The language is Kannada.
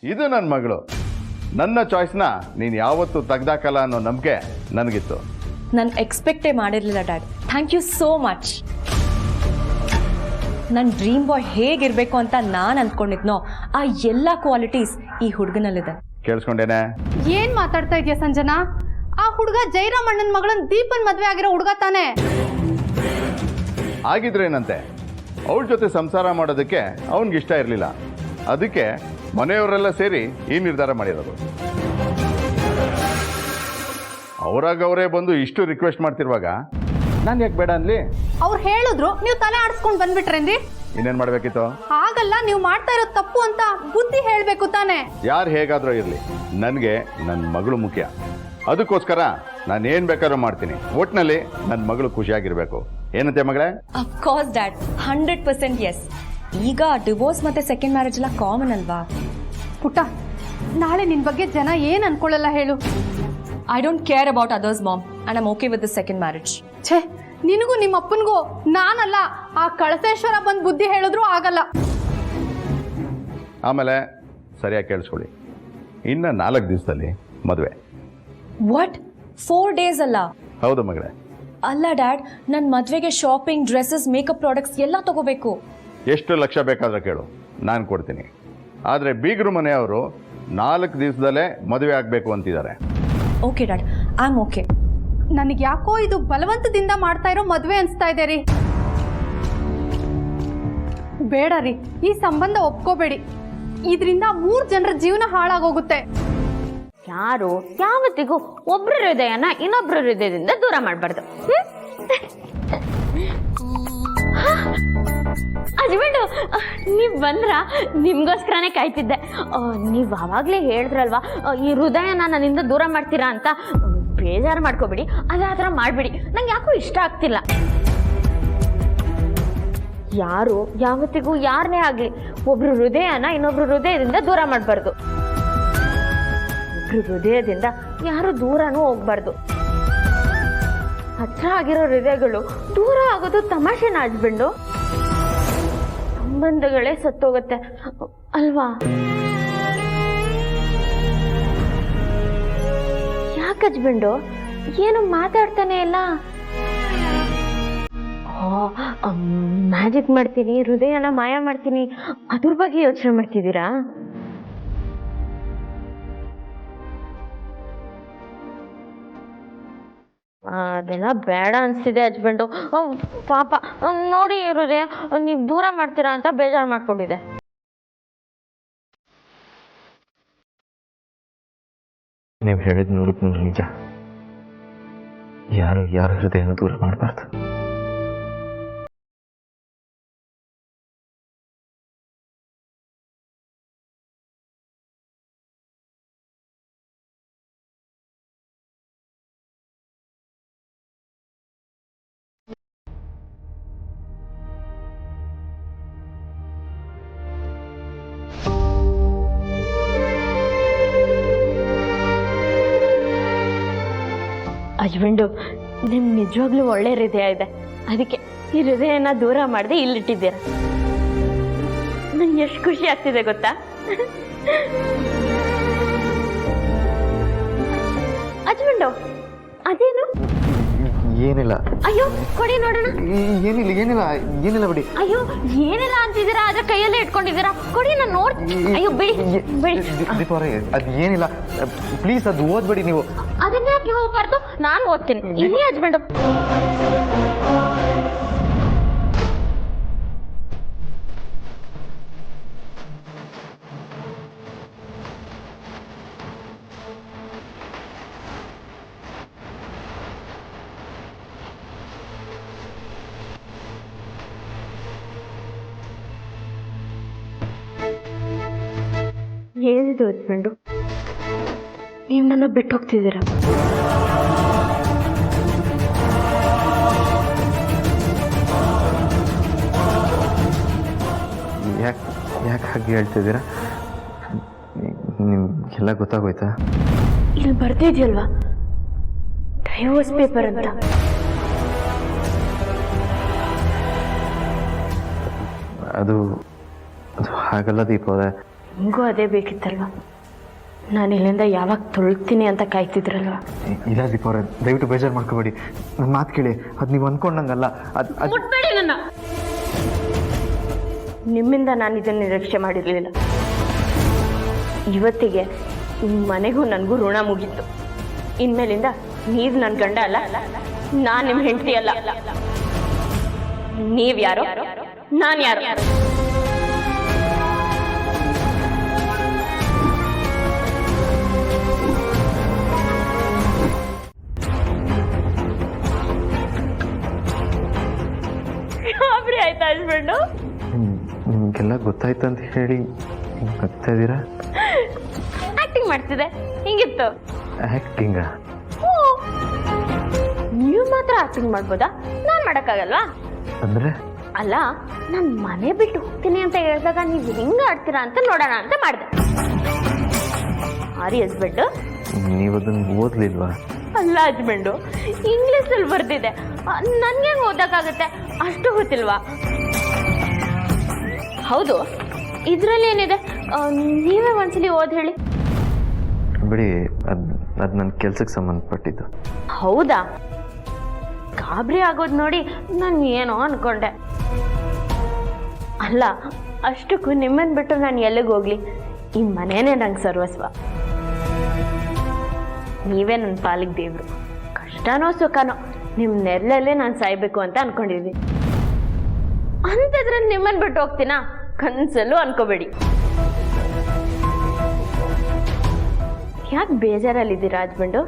ಇದು ನನ್ನ ಮಗಳು. ನನ್ನ ಚಾಯ್ಸ್ನ ನೀನು ಯಾವತ್ತೂ ತೆಗ್ದಾಕಲ್ಲ ಅನ್ನೋ ನಂಬಿಕೆ ನನಗಿತ್ತು. ನಾನು ಎಕ್ಸ್ಪೆಕ್ಟೇ ಮಾಡಿರಲಿಲ್ಲ dad. Thank you so much. ನನ್ನ ಡ್ರೀಮ್ ಬಾಯ್ ಹೇಗಿರಬೇಕು ಅಂತ ನಾನು ಅಂದ್ಕೊಂಡಿದ್ನೋ ಆ ಎಲ್ಲ ಕ್ವಾಲಿಟೀಸ್ ಈ ಹುಡುಗನಲ್ಲಿದೆ. ಕೇಳಿಸ್ಕೊಂಡೇನೆ? ಏನ್ ಮಾತಾಡ್ತಾ ಇದೆಯಾ ಸಂಜನಾ? ಆ ಹುಡುಗ ಜೈರಾಮ್ ಅಣ್ಣನ ಮಗಳನ್ನ ದೀಪನ್ ಮದ್ವೆ ಆಗಿರೋ ಹುಡುಗ ತಾನೆ. ಆಗಿದ್ರೇನಂತೆ, ಅವಳ ಜೊತೆ ಸಂಸಾರ ಮಾಡೋದಕ್ಕೆ ಅವನಿಗಿಷ್ಟ ಇರಲಿಲ್ಲ. ಅದಕ್ಕೆ ಮನೆಯವರೆಲ್ಲ ಸೇರಿ ಈ ನಿರ್ಧಾರ ಮಾಡಿರೋದು. ಅವರಾಗವರೇ ಬಂದು ಇಷ್ಟು ರಿಕ್ವೆಸ್ಟ್ ಮಾಡ್ತಿರುವಾಗ ನಾನು ಯಾಕೆ ಬೇಡ ಅನ್ಲಿ? ಅವ್ರು ಹೇಳಿದ್ರು, ನೀವು ತಲೆ ಆಡಿಸ್ಕೊಂಡು ಬಂದ್ಬಿಟ್ರೇನ್ರಿ? ಇನ್ನೇನು ಮಾಡಬೇಕಿತ್ತು? ಹಾಗಲ್ಲ, ನೀವು ಮಾಡ್ತಾ ಇರೋದು ತಪ್ಪು ಅಂತ ಬುದ್ಧಿ ಹೇಳಬೇಕು ತಾನೆ. ಯಾರು ಹೇಗಾದ್ರೂ ಇರಲಿ, ನನಗೆ ನನ್ನ ಮಗಳು ಮುಖ್ಯ. ಅದಕ್ಕೋಸ್ಕರ ನಾನು ಏನು ಬೇಕಾದ್ರೂ ಮಾಡ್ತೀನಿ. ಒಟ್ಟಿನಲ್ಲಿ ನನ್ನ ಮಗಳು ಖುಷಿಯಾಗಿರ್ಬೇಕು. ಏನಂತೆ ಮಗಳೇ? Of course dad, 100% yes. ಈಗ ಡಿವೋರ್ಸ್ ಮತ್ತೆ ಸೆಕೆಂಡ್ ಮ್ಯಾರೇಜ್ ಎಲ್ಲ ಕಾಮನ್ ಅಲ್ವಾ? ಪುಟ್ಟ, ನಾಳೆ ನಿನ್ ಬಗ್ಗೆ ಜನ ಏನ್ ಅನ್ಕೊಳ್ಳಲ್ಲ ಹೇಳು. I don't care about others mom and I'm okay with the second marriage. ಛೇ, ನಿನಗೂ ನಿಮ್ಮ ಅಪ್ಪನಿಗೂ ನಾನಲ್ಲ, ಆ ಕಳಸೇಶ್ವರ ಬಂದು ಬುದ್ಧಿ ಹೇಳಿದ್ರು ಆಗಲ್ಲ. ಆಮೇಲೆ ಸರಿಯಾಗಿ ಕೇಳಿಸ್ಕೊಳ್ಳಿ, ಇನ್ನು 4 ದಿವಸದಲ್ಲಿ ಮದುವೆ. ವಾಟ್? 4 days ಅಲ್ಲ? ಹೌದು ಮಗಳೇ. ಅಲ್ಲ ಡ್ಯಾಡ್, ನನ್ನ ಮದುವೆಗೆ ಶಾಪಿಂಗ್, ಡ್ರೆಸ್ಸಸ್, ಮೇಕಪ್ ಪ್ರಾಡಕ್ಟ್ಸ್ ಎಲ್ಲ ತಗೋಬೇಕು. ಎಷ್ಟು ಲಕ್ಷ ಬೇಕಾದ್ರೆ ಕೇಳು, ನಾನು ಕೊಡ್ತೀನಿ. ಆದರೆ ಬೀಗರು ಮನೆಯವರು 4 ದಿವಸದಲ್ಲೇ ಮದುವೆ ಆಗಬೇಕು ಅಂತಿದ್ದಾರೆ. Okay dad, I am okay. ನನಗೆ ಯಾಕೋ ಇದು ಬಲವಂತದಿಂದ ಮಾಡ್ತಾ ಇರೋ ಮದುವೆ ಅನ್ಸ್ತಾ ಇದೆ ರೀ. ಬೇಡ ರೀ, ಈ ಸಂಬಂಧ ಒಪ್ಕೋಬೇಡಿ. ಇದರಿಂದ 3 ಜನರ ಜೀವನ ಹಾಳಾಗೋಗುತ್ತೆ. ಯಾರು ಯಾವತ್ತಿಗೂ ಒಬ್ರ ಹೃದಯನ ಇನ್ನೊಬ್ರ ಹೃದಯದಿಂದ ದೂರ ಮಾಡಬಾರ್ದು. ಹಸ್ಬೆಂಡು, ನೀವ್ ಬಂದ್ರ? ನಿಮ್ಗೋಸ್ಕರನೇ ಕಾಯ್ತಿದ್ದೆ. ನೀವ್ ಅವಾಗ್ಲೇ ಹೇಳಿದ್ರಲ್ವಾ ಈ ಹೃದಯನ ನನ್ನಿಂದ ದೂರ ಮಾಡ್ತೀರಾ ಅಂತ. ಬೇಜಾರು ಮಾಡ್ಕೋಬೇಡಿ, ಅದ್ರ ಆ ಥರ ಮಾಡ್ಬೇಡಿ. ನಂಗೆ ಯಾಕೋ ಇಷ್ಟ ಆಗ್ತಿಲ್ಲ. ಯಾರು ಯಾವತ್ತಿಗೂ ಯಾರನ್ನೇ ಆಗ್ಲಿ ಒಬ್ರು ಹೃದಯನ ಇನ್ನೊಬ್ರು ಹೃದಯದಿಂದ ದೂರ ಮಾಡಬಾರ್ದು. ಒಬ್ರು ಹೃದಯದಿಂದ ಯಾರು ದೂರನೂ ಹೋಗ್ಬಾರ್ದು. ಹತ್ರ ಆಗಿರೋ ಹೃದಯಗಳು ದೂರ ಆಗೋದು ತಮಾಷೆನ ಹಸ್ಬೆಂಡು. ಸಂಬಂಧಗಳೇ ಸತ್ತೋಗತ್ತೆ ಅಲ್ವಾ? ಯಾಕೆ ಹಸ್ಬೆಂಡು ಏನು ಮಾತಾಡ್ತಾನೆ ಇಲ್ಲ? ಮ್ಯಾಜಿಕ್ ಮಾಡ್ತೀನಿ, ಹೃದಯನ ಮಾಯ ಮಾಡ್ತೀನಿ, ಅದ್ರ ಬಗ್ಗೆ ಯೋಚನೆ ಮಾಡ್ತಿದ್ದೀರಾ? ಅದೆಲ್ಲ ಬೇಡ ಅನ್ಸ್ತಿದೆ ಹಸ್ಬೆಂಡು. ಪಾಪ ನೋಡಿ ಹೃದಯ, ನೀವು ದೂರ ಮಾಡ್ತೀರಾ ಅಂತ ಬೇಜಾರು ಮಾಡ್ಕೊಂಡಿದೆ. ನೀವು ಹೇಳಿದ್ ನೋಡಿದ್ ನಿಜ. ಯಾರ ಹೃದಯನ ದೂರ ಮಾಡಬಾರ್ದು. ಹಸ್ಬೆಂಡು, ನಿಮ್ ನಿಜವಾಗ್ಲೂ ಒಳ್ಳೆ ಹೃದಯ ಇದೆ. ಅದಕ್ಕೆ ಈ ಹೃದಯನ ದೂರ ಮಾಡದೆ ಇಲ್ಲಿಟ್ಟಿದ್ದೀರ. ನಂಗೆ ಎಷ್ಟು ಖುಷಿ ಆಗ್ತಿದೆ ಗೊತ್ತಾ? ಹಸ್ಬೆಂಡು, ಅದೇನು? ಏನಿಲ್ಲ. ಅಯ್ಯೋ ಕೊಡಿ ನೋಡೋಣ. ಏನಿಲ್ಲ ಬಿಡಿ. ಅಯ್ಯೋ ಏನಿಲ್ಲ ಅಂತಿದ್ದೀರಾ, ಆದ್ರೆ ಕೈಯಲ್ಲೇ ಇಟ್ಕೊಂಡಿದ್ದೀರಾ. ಕೊಡಿ, ನಾನು ನೋಡ್ತೀನಿ. ಅಯ್ಯೋ ಬಿಡಿ ಬಿಡಿ. ಅದು ಏನಿಲ್ಲ, ಪ್ಲೀಸ್ ಅದು ಓದ್ಬೇಡಿ ನೀವು. ಅದನ್ನ ಯಾಕೆ ಹೋಗ್ಬಾರ್ದು? ನಾನು ಓದ್ತೀನಿ. ಇಲ್ಲಿ ಹಸ್ಬೆಂಡು. ಏನಿದು ಹಸ್ಬೆಂಡು, ನೀವು ನನ್ನ ಬಿಟ್ಟು ಹೋಗ್ತಿದ್ದೀರಾ? ಯಾಕೆ ಹಾಗೆ ಹೇಳ್ತಿದ್ದೀರಾ? ನಿಮ್ಗೆಲ್ಲ ಗೊತ್ತಾಗೋಯ್ತಾ? ಇಲ್ಲಿ ಬರ್ತಿದ್ಯಲ್ವಾ ಡೈವೋರ್ಸ್ ಪೇಪರ್ ಅಂತ. ಅದು ಹಾಗಲ್ಲ ದೀಪ ಅವರೇ. ನಿಮಗೂ ಅದೇ ಬೇಕಿತ್ತಲ್ವ, ನಾನು ಇಲ್ಲಿಂದ ಯಾವಾಗ ತೊಳ್ತೀನಿ ಅಂತ ಕಾಯ್ತಿದ್ರಲ್ವ. ಇಲ್ಲ ದೀಪ ಅವರೇ, ದಯವಿಟ್ಟು ಬೇಜಾರು ಮಾಡ್ಕೋಬೇಡಿ. ನನ್ನ ಮಾತು ಕೇಳಿ, ಅದು ನೀವು ಅಂದ್ಕೊಂಡಂಗಲ್ಲ. ಅದು ಮುಟ್ಬೇಡಿ ನನ್ನ. ನಿಮ್ಮಿಂದ ನಾನು ಇದನ್ನು ನಿರೀಕ್ಷೆ ಮಾಡಿರಲಿಲ್ಲ. ಇವತ್ತಿಗೆ ಮನೆಗೂ ನನಗೂ ಋಣ ಮುಗೀತು. ಇನ್ಮೇಲಿಂದ ನೀವು ನನ್ನ ಗಂಡ ಅಲ್ಲ, ನಾನು ನಿಮ್ಮ ಹೆಂಡತಿ ಅಲ್ಲ. ನೀವು ಯಾರೋ, ನಾನು ಯಾರು. ಗಾಬರಿ ಆಯ್ತಾ ಹಸ್ಬೆಂಡು? ನಿಮಗೆಲ್ಲ ಗೊತ್ತಾಯ್ತು ಅಂತ ಹೇಳಿ ಬರ್ತಾ ಇದ್ದೀರಾ? ಆಕ್ಟಿಂಗ್ ಮಾಡ್ತಿದೆ, ಹಿಂಗಿತ್ತು. ಆ್ಯಕ್ಟಿಂಗಾ? ನೀವು ಮಾತ್ರ ಆಕ್ಟಿಂಗ್ ಮಾಡ್ಬೋದಾ? ನಾನು ಮಾಡೋಕ್ಕಾಗಲ್ವಾ? ಅಂದರೆ ಅಲ್ಲ, ನಾನು ಮನೆ ಬಿಟ್ಟು ಹೋಗ್ತೀನಿ ಅಂತ ಹೇಳಿದಾಗ ನೀವು ಹೆಂಗೆ ಆಡ್ತೀರಾ ಅಂತ ನೋಡೋಣ ಅಂತ ಮಾಡಿದೆ. ಆರಿ ಹಸ್ಬೆಂಡು? ನೀವು ಅದನ್ನು ಓದಲಿಲ್ವಾ? ಅಲ್ಲ ಹಸ್ಬೆಂಡು, ಇಂಗ್ಲೀಷಲ್ಲಿ ಬರ್ದಿದೆ, ನನಗೆ ಓದೋಕ್ಕಾಗತ್ತೆ, ಅಷ್ಟು ಗೊತ್ತಿಲ್ವಾ? ಹೌದು, ಇದರಲ್ಲಿ ಏನಿದೆ? ನೀವೇ ಒಂದ್ಸಲಿ ಓದಿ ಹೇಳಿ. ಬಿಡಿ, ಅದು ನನ್ನ ಕೆಲ್ಸಕ್ಕೆ ಸಂಬಂಧಪಟ್ಟಿದ್ದು. ಹೌದಾ? ಗಾಬರಿ ಆಗೋದು ನೋಡಿ ನಾನು ಏನೋ ಅನ್ಕೊಂಡೆ. ಅಲ್ಲ, ಅಷ್ಟಕ್ಕೂ ನಿಮ್ಮನ್ನು ಬಿಟ್ಟು ನಾನು ಎಲ್ಲಿಗೆ ಹೋಗ್ಲಿ? ಈ ಮನೇನೆ ನಂಗೆ ಸರ್ವಸ್ವ. ನೀವೇ ನನ್ನ ಪಾಲಿಗೆ ದೇವರು. ಕಷ್ಟನೋ ಸುಖನೋ ನಿಮ್ಮ ನೆರಳಲ್ಲೇ ನಾನು ಸಾಯ್ಬೇಕು ಅಂತ ಅನ್ಕೊಂಡಿದ್ವಿ. ಅಂಥದ್ರಲ್ಲಿ ನಿಮ್ಮನ್ನು ಬಿಟ್ಟು ಹೋಗ್ತೀನಾ? ಕನಸಲ್ಲೂ ಅನ್ಕೋಬೇಡಿ. ಯಾಕೆ ಬೇಜಾರಲ್ಲಿದ್ದೀರಾ ಹಸ್ಬೆಂಡು?